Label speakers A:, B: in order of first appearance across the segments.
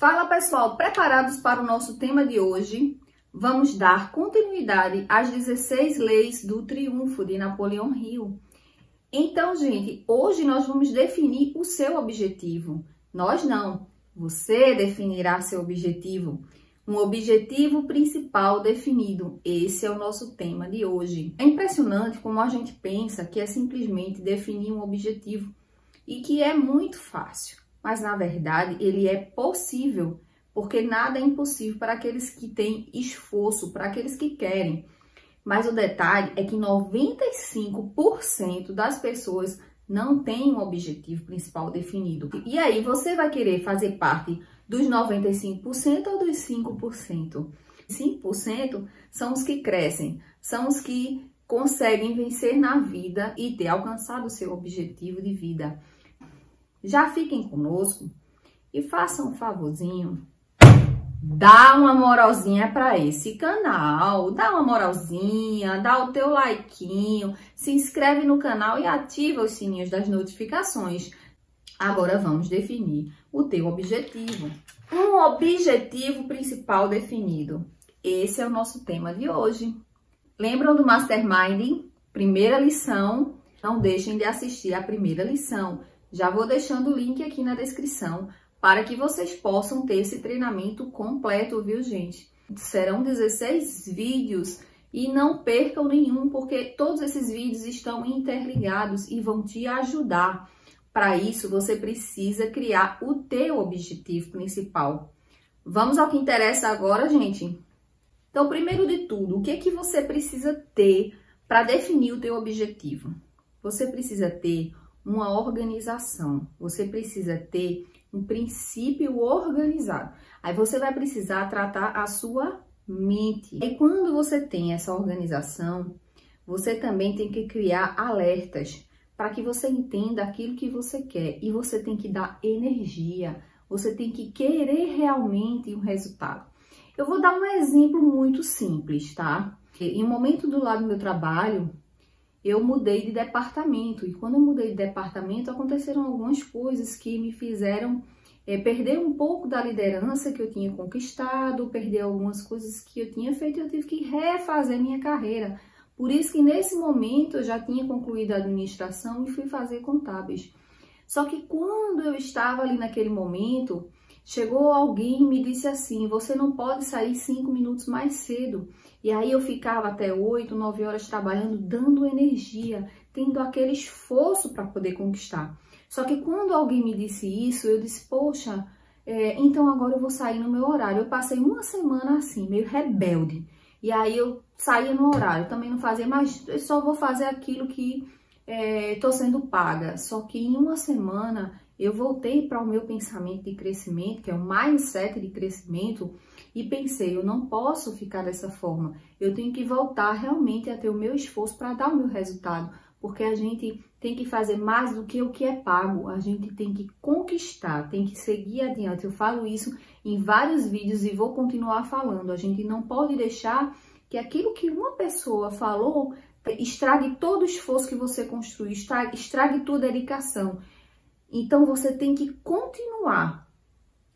A: Fala pessoal, preparados para o nosso tema de hoje? Vamos dar continuidade às 16 leis do triunfo de Napoleão Hill. Então, gente, hoje nós vamos definir o seu objetivo. Nós não, você definirá seu objetivo. Um objetivo principal definido. Esse é o nosso tema de hoje. É impressionante como a gente pensa que é simplesmente definir um objetivo e que é muito fácil. Mas, na verdade, ele é possível, porque nada é impossível para aqueles que têm esforço, para aqueles que querem. Mas o detalhe é que 95% das pessoas não têm um objetivo principal definido. E aí, você vai querer fazer parte dos 95% ou dos 5%? 5% são os que crescem, são os que conseguem vencer na vida e ter alcançado o seu objetivo de vida. Já fiquem conosco e façam um favorzinho, dá uma moralzinha para esse canal, dá uma moralzinha, dá o teu likeinho, se inscreve no canal e ativa os sininhos das notificações. Agora vamos definir o teu objetivo. Um objetivo principal definido. Esse é o nosso tema de hoje. Lembram do Mastermind? Primeira lição, não deixem de assistir a primeira lição. Já vou deixando o link aqui na descrição para que vocês possam ter esse treinamento completo, viu, gente? Serão 16 vídeos e não percam nenhum, porque todos esses vídeos estão interligados e vão te ajudar. Para isso, você precisa criar o teu objetivo principal. Vamos ao que interessa agora, gente? Então, primeiro de tudo, o que é que você precisa ter para definir o teu objetivo? Você precisa ter uma organização, você precisa ter um princípio organizado. Aí você vai precisar tratar a sua mente. E quando você tem essa organização, você também tem que criar alertas para que você entenda aquilo que você quer. E você tem que dar energia, você tem que querer realmente um resultado. Eu vou dar um exemplo muito simples, tá? Em um momento do lado do meu trabalho, eu mudei de departamento, e quando eu mudei de departamento, aconteceram algumas coisas que me fizeram perder um pouco da liderança que eu tinha conquistado, perder algumas coisas que eu tinha feito, eu tive que refazer minha carreira. Por isso que nesse momento eu já tinha concluído a administração e fui fazer contábeis. Só que quando eu estava ali naquele momento, chegou alguém e me disse assim: você não pode sair 5 minutos mais cedo. E aí eu ficava até 8, 9 horas trabalhando, dando energia, tendo aquele esforço para poder conquistar. Só que quando alguém me disse isso, eu disse: poxa, então agora eu vou sair no meu horário. Eu passei uma semana assim, meio rebelde. E aí eu saía no horário, também não fazia mais, eu só vou fazer aquilo que estou sendo paga. Só que em uma semana eu voltei para o meu pensamento de crescimento, que é o mindset de crescimento, e pensei: eu não posso ficar dessa forma. Eu tenho que voltar realmente a ter o meu esforço para dar o meu resultado, porque a gente tem que fazer mais do que o que é pago. A gente tem que conquistar, tem que seguir adiante. Eu falo isso em vários vídeos e vou continuar falando. A gente não pode deixar que aquilo que uma pessoa falou estrague todo o esforço que você construiu, estrague tua dedicação. Então, você tem que continuar.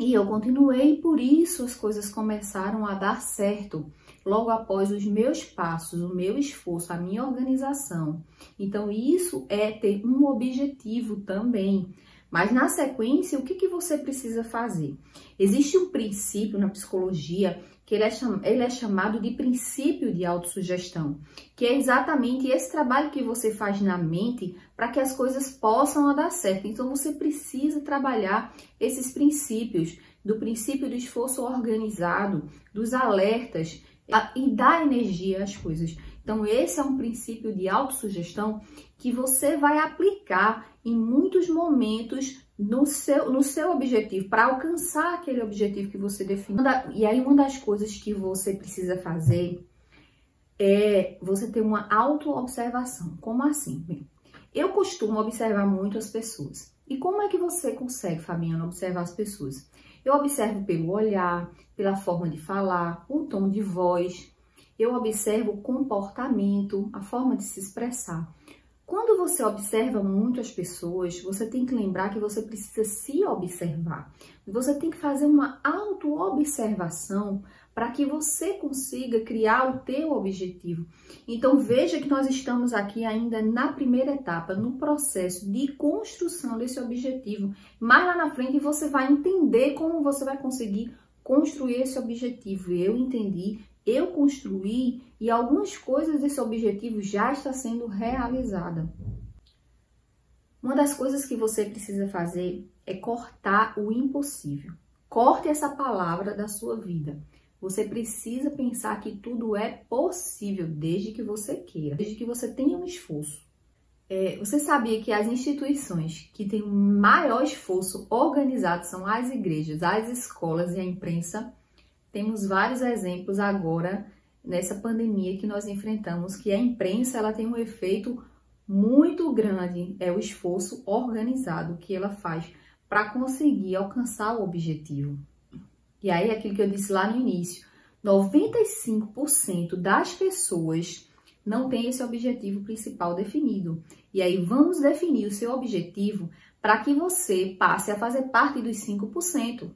A: E eu continuei, por isso as coisas começaram a dar certo. Logo após os meus passos, o meu esforço, a minha organização. Então, isso é ter um objetivo também. Mas, na sequência, o que você precisa fazer? Existe um princípio na psicologia que ele é chamado de princípio de autossugestão, que é exatamente esse trabalho que você faz na mente para que as coisas possam dar certo. Então, você precisa trabalhar esses princípios, do princípio do esforço organizado, dos alertas e dar energia às coisas. Então, esse é um princípio de autossugestão que você vai aplicar em muitos momentos no seu objetivo, para alcançar aquele objetivo que você definiu. E aí, uma das coisas que você precisa fazer é você ter uma autoobservação. Como assim? Bem, eu costumo observar muito as pessoas. E como é que você consegue, Fabiana, observar as pessoas? Eu observo pelo olhar, pela forma de falar, o tom de voz. Eu observo o comportamento, a forma de se expressar. Quando você observa muito as pessoas, você tem que lembrar que você precisa se observar. Você tem que fazer uma auto-observação para que você consiga criar o teu objetivo. Então veja que nós estamos aqui ainda na primeira etapa, no processo de construção desse objetivo. Mais lá na frente você vai entender como você vai conseguir construir esse objetivo. Eu entendi, eu construí e algumas coisas desse objetivo já está sendo realizada. Uma das coisas que você precisa fazer é cortar o impossível. Corte essa palavra da sua vida. Você precisa pensar que tudo é possível, desde que você queira, desde que você tenha um esforço. Você sabia que as instituições que têm o maior esforço organizado são as igrejas, as escolas e a imprensa? Temos vários exemplos agora nessa pandemia que nós enfrentamos, que a imprensa ela tem um efeito muito grande, é o esforço organizado que ela faz para conseguir alcançar o objetivo. E aí, aquilo que eu disse lá no início, 95% das pessoas não tem esse objetivo principal definido. E aí, vamos definir o seu objetivo para que você passe a fazer parte dos 5%.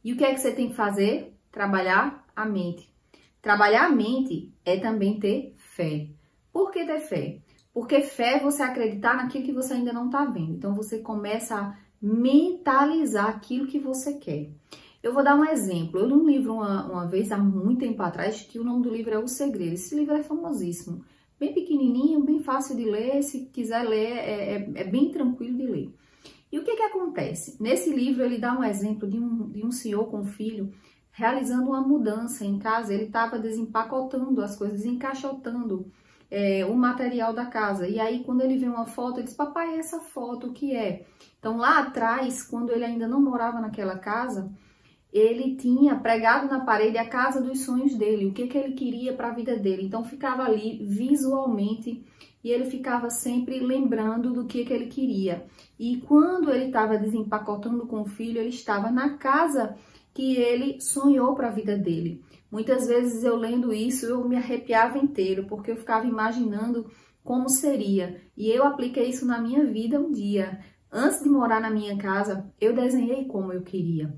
A: E o que é que você tem que fazer? Trabalhar a mente. Trabalhar a mente é também ter fé. Por que ter fé? Porque fé é você acreditar naquilo que você ainda não está vendo. Então, você começa a mentalizar aquilo que você quer. Eu vou dar um exemplo. Eu li um livro uma vez, há muito tempo atrás, que o nome do livro é O Segredo. Esse livro é famosíssimo. Bem pequenininho, bem fácil de ler. Se quiser ler, é bem tranquilo de ler. E o que acontece? Nesse livro, ele dá um exemplo de um senhor com um filho realizando uma mudança em casa. Ele estava desempacotando as coisas, desencaixotando o material da casa. E aí, quando ele vê uma foto, ele diz, papai, essa foto, o que é? Então, lá atrás, quando ele ainda não morava naquela casa, ele tinha pregado na parede a casa dos sonhos dele, o que ele queria para a vida dele. Então, ficava ali visualmente e ele ficava sempre lembrando do que ele queria. E quando ele estava desempacotando com o filho, ele estava na casa que ele sonhou para a vida dele. Muitas vezes eu lendo isso, eu me arrepiava inteiro, porque eu ficava imaginando como seria. E eu apliquei isso na minha vida um dia. Antes de morar na minha casa, eu desenhei como eu queria.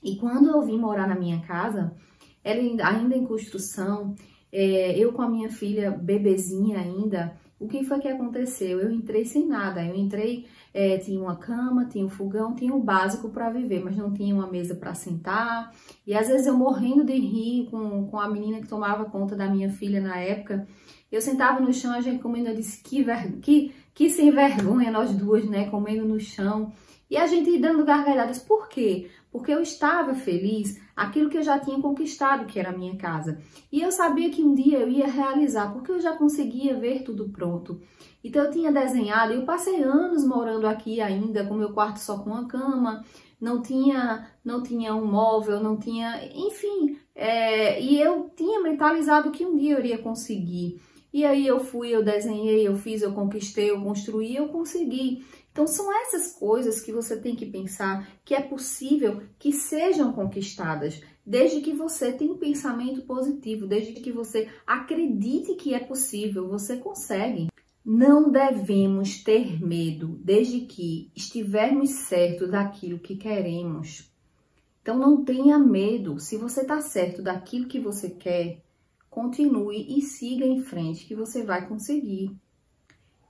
A: E quando eu vim morar na minha casa, ela ainda em construção, eu com a minha filha bebezinha ainda, o que foi que aconteceu? Eu entrei sem nada, eu entrei, tinha uma cama, tinha um fogão, tinha o básico para viver, mas não tinha uma mesa para sentar. E às vezes eu morrendo de rir com a menina que tomava conta da minha filha na época, eu sentava no chão, a gente comendo, eu disse, que sem vergonha nós duas, né, comendo no chão. E a gente dando gargalhadas. Por quê? Porque eu estava feliz aquilo que eu já tinha conquistado, que era a minha casa. E eu sabia que um dia eu ia realizar, porque eu já conseguia ver tudo pronto. Então eu tinha desenhado, eu passei anos morando aqui ainda, com meu quarto só com uma cama, não tinha um móvel, não tinha, enfim. E eu tinha mentalizado que um dia eu iria conseguir. E aí eu fui, eu desenhei, eu fiz, eu conquistei, eu construí, eu consegui. Então, são essas coisas que você tem que pensar que é possível que sejam conquistadas, desde que você tenha um pensamento positivo, desde que você acredite que é possível, você consegue. Não devemos ter medo, desde que estivermos certos daquilo que queremos. Então, não tenha medo. Se você está certo daquilo que você quer, continue e siga em frente, que você vai conseguir.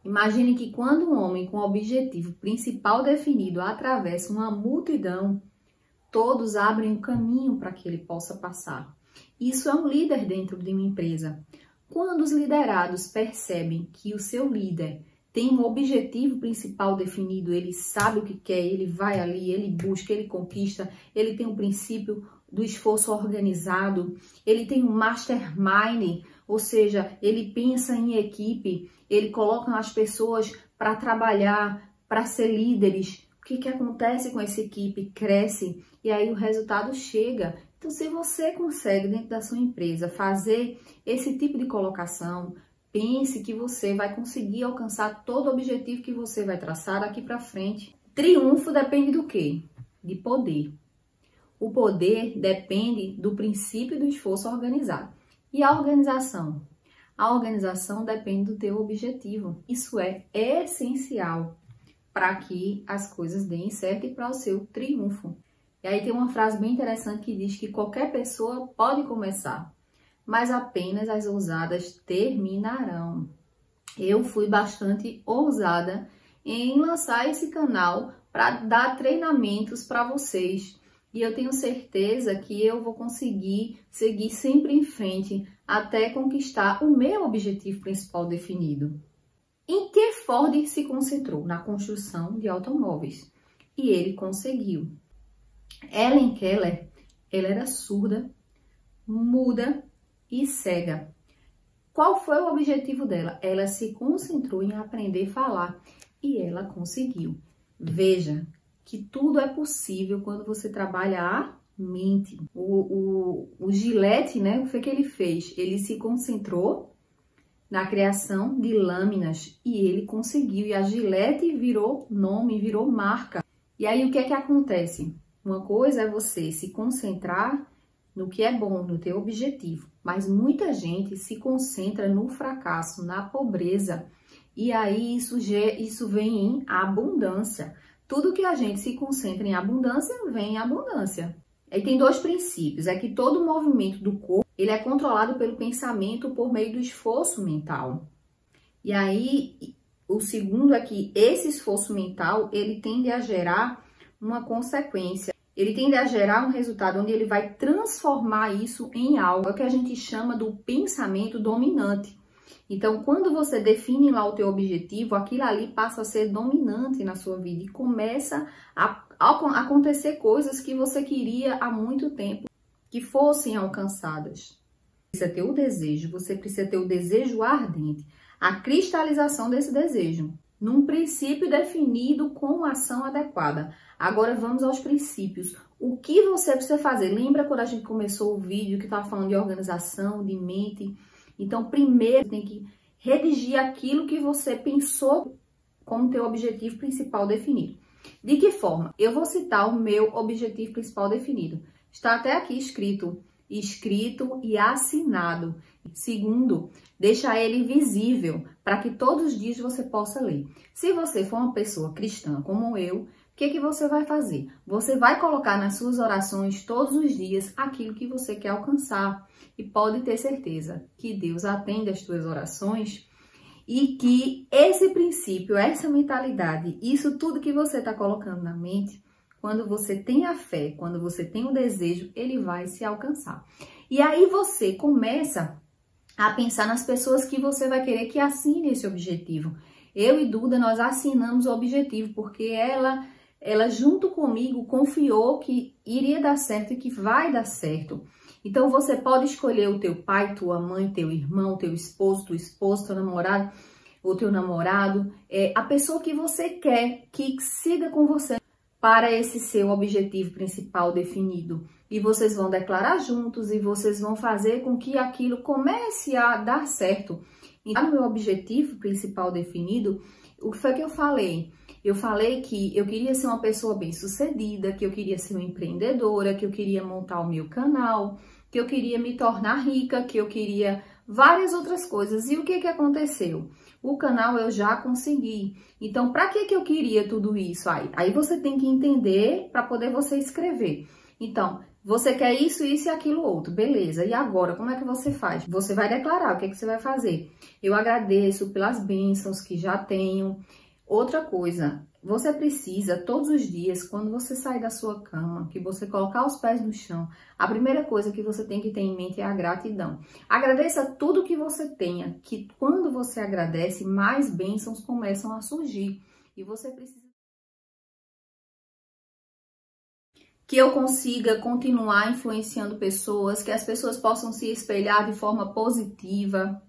A: Imagine que quando um homem com o objetivo principal definido atravessa uma multidão, todos abrem um caminho para que ele possa passar. Isso é um líder dentro de uma empresa. Quando os liderados percebem que o seu líder tem um objetivo principal definido, ele sabe o que quer, ele vai ali, ele busca, ele conquista, ele tem um princípio do esforço organizado, ele tem um mastermind, ou seja, ele pensa em equipe, ele coloca as pessoas para trabalhar, para ser líderes. O que acontece com essa equipe? Cresce e aí o resultado chega. Então, se você consegue dentro da sua empresa fazer esse tipo de colocação, pense que você vai conseguir alcançar todo o objetivo que você vai traçar daqui para frente. Triunfo depende do quê? De poder. O poder depende do princípio do esforço organizado. E a organização? A organização depende do teu objetivo. Isso é essencial para que as coisas deem certo e para o seu triunfo. E aí tem uma frase bem interessante que diz que qualquer pessoa pode começar, mas apenas as ousadas terminarão. Eu fui bastante ousada em lançar esse canal para dar treinamentos para vocês. E eu tenho certeza que eu vou conseguir seguir sempre em frente até conquistar o meu objetivo principal definido. Em que Ford se concentrou? Na construção de automóveis. E ele conseguiu. Helen Keller, ela era surda, muda e cega. Qual foi o objetivo dela? Ela se concentrou em aprender a falar e ela conseguiu. Veja que tudo é possível quando você trabalha a mente. O Gillette, né? O que foi que ele fez? Ele se concentrou na criação de lâminas e ele conseguiu. E a Gillette virou nome, virou marca. E aí o que é que acontece? Uma coisa é você se concentrar no que é bom, no teu objetivo. Mas muita gente se concentra no fracasso, na pobreza. E aí isso vem em abundância. Tudo que a gente se concentra em abundância, vem em abundância. Aí tem dois princípios. É que todo movimento do corpo, ele é controlado pelo pensamento por meio do esforço mental. E aí, o segundo é que esse esforço mental, ele tende a gerar uma consequência. Ele tende a gerar um resultado onde ele vai transformar isso em algo. É o que a gente chama do pensamento dominante. Então, quando você define lá o teu objetivo, aquilo ali passa a ser dominante na sua vida e começa a acontecer coisas que você queria há muito tempo que fossem alcançadas. Você precisa ter o desejo, você precisa ter o desejo ardente, a cristalização desse desejo, num princípio definido com ação adequada. Agora vamos aos princípios. O que você precisa fazer? Lembra quando a gente começou o vídeo que estava falando de organização, de mente? Então, primeiro, tem que redigir aquilo que você pensou como teu objetivo principal definido. De que forma? Eu vou citar o meu objetivo principal definido. Está até aqui escrito e assinado. Segundo, deixa ele visível para que todos os dias você possa ler. Se você for uma pessoa cristã como eu, o que você vai fazer? Você vai colocar nas suas orações todos os dias aquilo que você quer alcançar. E pode ter certeza que Deus atende as tuas orações e que esse princípio, essa mentalidade, isso tudo que você está colocando na mente, quando você tem a fé, quando você tem o desejo, ele vai se alcançar. E aí você começa a pensar nas pessoas que você vai querer que assinem esse objetivo. Eu e Duda, nós assinamos o objetivo porque ela junto comigo confiou que iria dar certo e que vai dar certo. Então você pode escolher o teu pai, tua mãe, teu irmão, teu esposo, tua esposa, teu namorado, ou teu namorado, a pessoa que você quer que siga com você para esse seu objetivo principal definido. E vocês vão declarar juntos e vocês vão fazer com que aquilo comece a dar certo. E no meu objetivo principal definido, o que foi que eu falei? Eu falei que eu queria ser uma pessoa bem-sucedida, que eu queria ser uma empreendedora, que eu queria montar o meu canal, que eu queria me tornar rica, que eu queria várias outras coisas. E o que aconteceu? O canal eu já consegui. Então, para que eu queria tudo isso? Aí você tem que entender para poder você escrever. Então, você quer isso, isso e aquilo outro. Beleza. E agora, como é que você faz? Você vai declarar o que você vai fazer. Eu agradeço pelas bênçãos que já tenho. Outra coisa, você precisa todos os dias, quando você sair da sua cama, que você colocar os pés no chão, a primeira coisa que você tem que ter em mente é a gratidão. Agradeça tudo que você tenha, que quando você agradece, mais bênçãos começam a surgir. E você precisa que eu consiga continuar influenciando pessoas, que as pessoas possam se espelhar de forma positiva,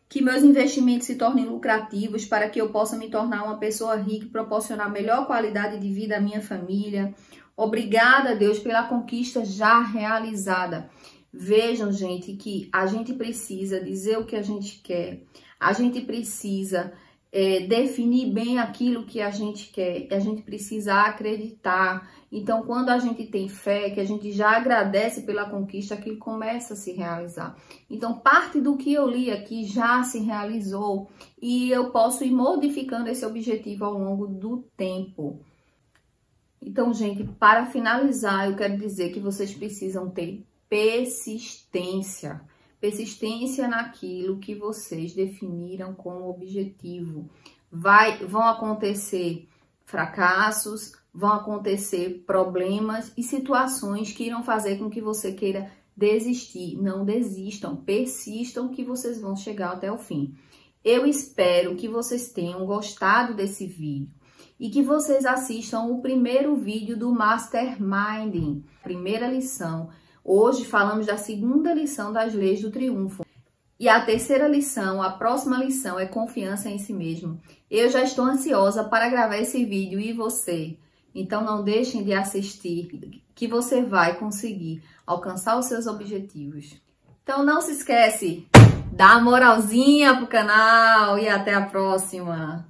A: que meus investimentos se tornem lucrativos para que eu possa me tornar uma pessoa rica e proporcionar melhor qualidade de vida à minha família. Obrigada, Deus, pela conquista já realizada. Vejam, gente, que a gente precisa dizer o que a gente quer. A gente precisa definir bem aquilo que a gente quer, a gente precisa acreditar. Então, quando a gente tem fé, que a gente já agradece pela conquista, aquilo começa a se realizar. Então, parte do que eu li aqui já se realizou e eu posso ir modificando esse objetivo ao longo do tempo. Então, gente, para finalizar, eu quero dizer que vocês precisam ter persistência. Persistência naquilo que vocês definiram como objetivo. Vão acontecer fracassos, vão acontecer problemas e situações que irão fazer com que você queira desistir. Não desistam, persistam que vocês vão chegar até o fim. Eu espero que vocês tenham gostado desse vídeo e que vocês assistam o primeiro vídeo do Masterminding, primeira lição. Hoje falamos da segunda lição das leis do triunfo. E a terceira lição, a próxima lição, é confiança em si mesmo. Eu já estou ansiosa para gravar esse vídeo e você? Então não deixem de assistir, que você vai conseguir alcançar os seus objetivos. Então não se esquece, dá uma moralzinha pro canal e até a próxima!